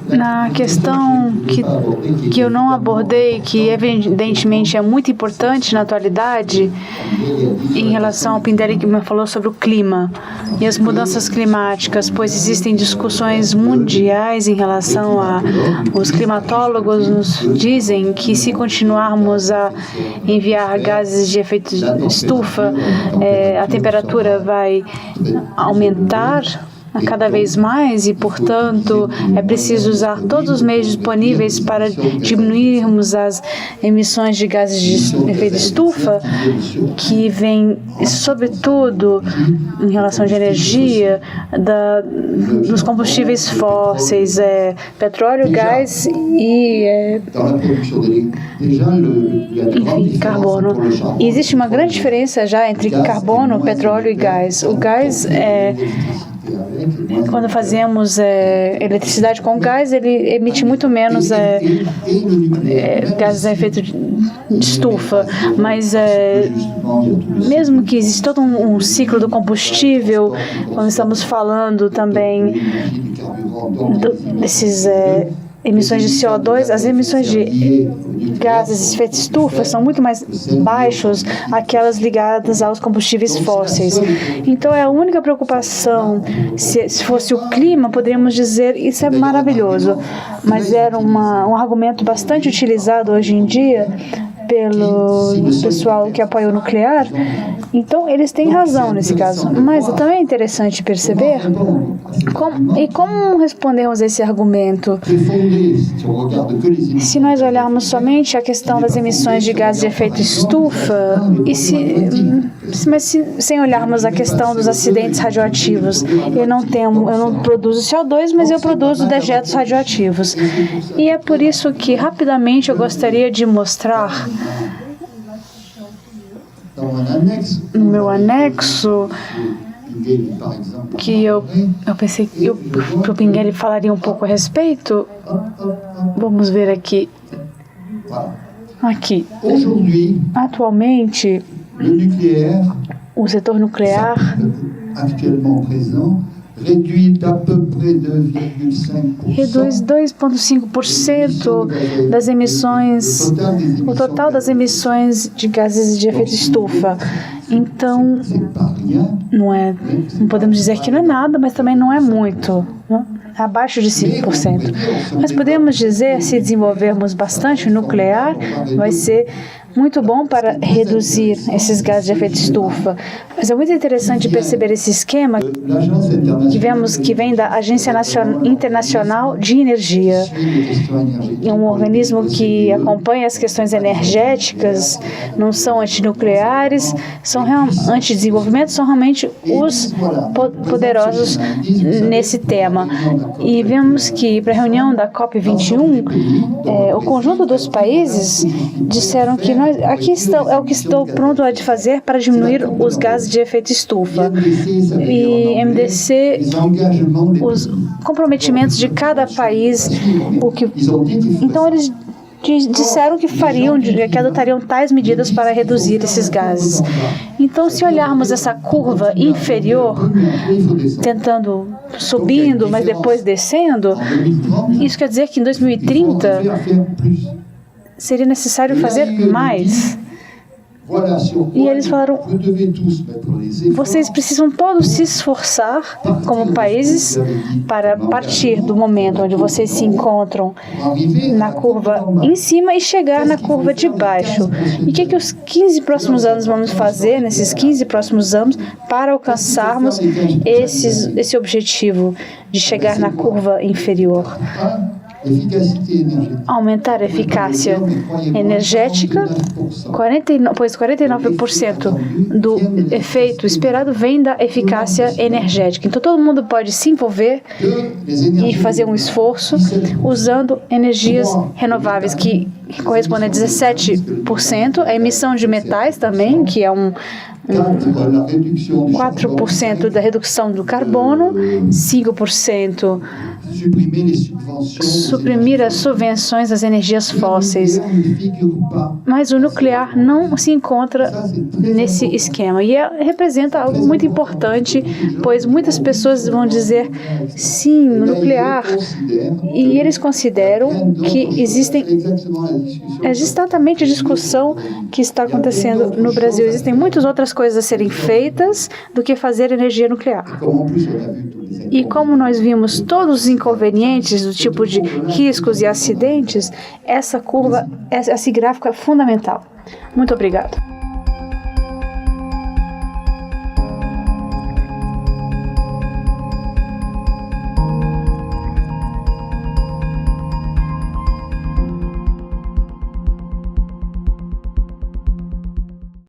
Na questão que eu não abordei, que evidentemente é muito importante na atualidade, em relação ao Pindelli que me falou sobre o clima e as mudanças climáticas, pois existem discussões mundiais em relação a... Os climatólogos nos dizem que se continuarmos a enviar gases de efeito estufa, a temperatura vai aumentar cada vez mais e, portanto, é preciso usar todos os meios disponíveis para diminuirmos as emissões de gases de efeito estufa, que vem, sobretudo, em relação de energia, dos combustíveis fósseis, petróleo, gás e, enfim, carbono. E existe uma grande diferença já entre carbono, petróleo e gás. O gás quando fazemos eletricidade com gás, ele emite muito menos gases de efeito de estufa, mas mesmo que exista todo um ciclo do combustível, quando estamos falando também desses emissões de CO2, as emissões de gases de efeito estufa são muito mais baixos aquelas ligadas aos combustíveis fósseis. Então, é a única preocupação. Se fosse o clima, poderíamos dizer isso é maravilhoso, mas era um argumento bastante utilizado hoje em dia pelo pessoal que apoia o nuclear. Então, eles têm razão nesse caso. Mas também é interessante perceber como respondemos a esse argumento. Se nós olharmos somente a questão das emissões de gases de efeito estufa, mas sem olharmos a questão dos acidentes radioativos, eu não produzo CO2, mas eu produzo dejetos radioativos. E é por isso que, rapidamente, eu gostaria de mostrar no meu anexo, que eu pensei que o Pindelli falaria um pouco a respeito. Vamos ver aqui. Atualmente, o setor nuclear reduz 2,5% das emissões, o total das emissões de gases de efeito estufa. Então, não podemos dizer que não é nada, mas também não é muito, né? Abaixo de 5%. Mas podemos dizer, se desenvolvermos bastante nuclear, vai ser muito bom para reduzir esses gases de efeito estufa. Mas é muito interessante perceber esse esquema que vem da Agência Internacional de Energia. É um organismo que acompanha as questões energéticas, não são antinucleares, são antidesenvolvimento, são realmente os poderosos nesse tema. E vemos que para a reunião da COP21, o conjunto dos países disseram que é o que estou pronto a fazer para diminuir os gases de efeito estufa. E MDC, os comprometimentos de cada país, então eles disseram que adotariam tais medidas para reduzir esses gases. Então, se olharmos essa curva inferior, tentando subindo, mas depois descendo, isso quer dizer que em 2030 seria necessário fazer mais. E eles falaram, vocês precisam todos se esforçar como países para partir do momento onde vocês se encontram na curva em cima e chegar na curva de baixo. E o que os 15 próximos anos vamos fazer, nesses 15 próximos anos, para alcançarmos esse objetivo de chegar na curva inferior? Aumentar a eficácia energética, pois 49% do efeito esperado vem da eficácia energética. Então, todo mundo pode se envolver e fazer um esforço usando energias renováveis, que correspondem a 17%, a emissão de metais também, que é 4% da redução do carbono, 5% suprimir as subvenções às energias fósseis. Mas o nuclear não se encontra nesse esquema. E representa algo muito importante, pois muitas pessoas vão dizer, sim, o nuclear. E eles consideram que existem exatamente a discussão que está acontecendo no Brasil. Existem muitas outras coisas a serem feitas do que fazer energia nuclear. E como nós vimos todos os inconvenientes do tipo de riscos e acidentes, esse gráfico é fundamental. Muito obrigado.